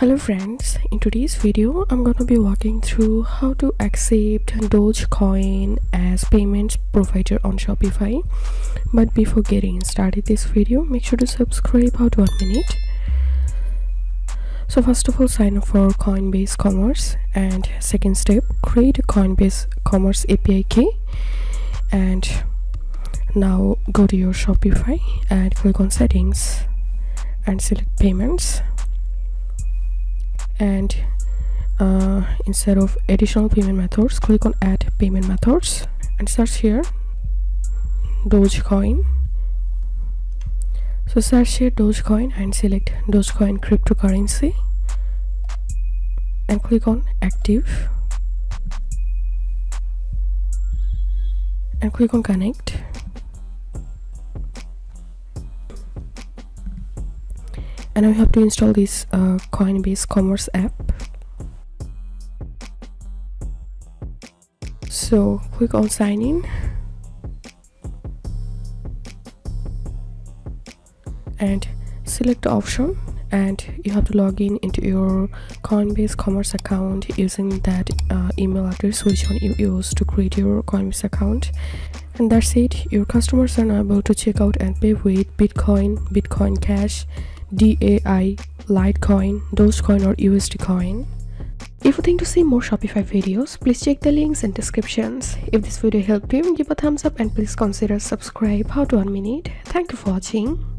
Hello friends, in today's video I'm gonna be walking through how to accept Dogecoin as payment provider on Shopify. But before getting started this video, make sure to subscribe out 1 minute. So first of all, sign up for Coinbase Commerce, and second step, create a Coinbase Commerce API key. And now go to your Shopify and click on settings and select payments. And instead of additional payment methods, click on add payment methods and search here Dogecoin. So search here Dogecoin and select Dogecoin cryptocurrency and click on active and click on connect. And now you have to install this Coinbase Commerce app. So click on sign in and select the option, and you have to log in into your Coinbase Commerce account using that email address which one you used to create your Coinbase account. And that's it. Your customers are now able to check out and pay with Bitcoin, Bitcoin Cash, DAI, Litecoin, Dogecoin or USD coin. If you think to see more Shopify videos, please check the links in descriptions. If this video helped you, give a thumbs up and please consider subscribe. How to 1 minute. Thank you for watching.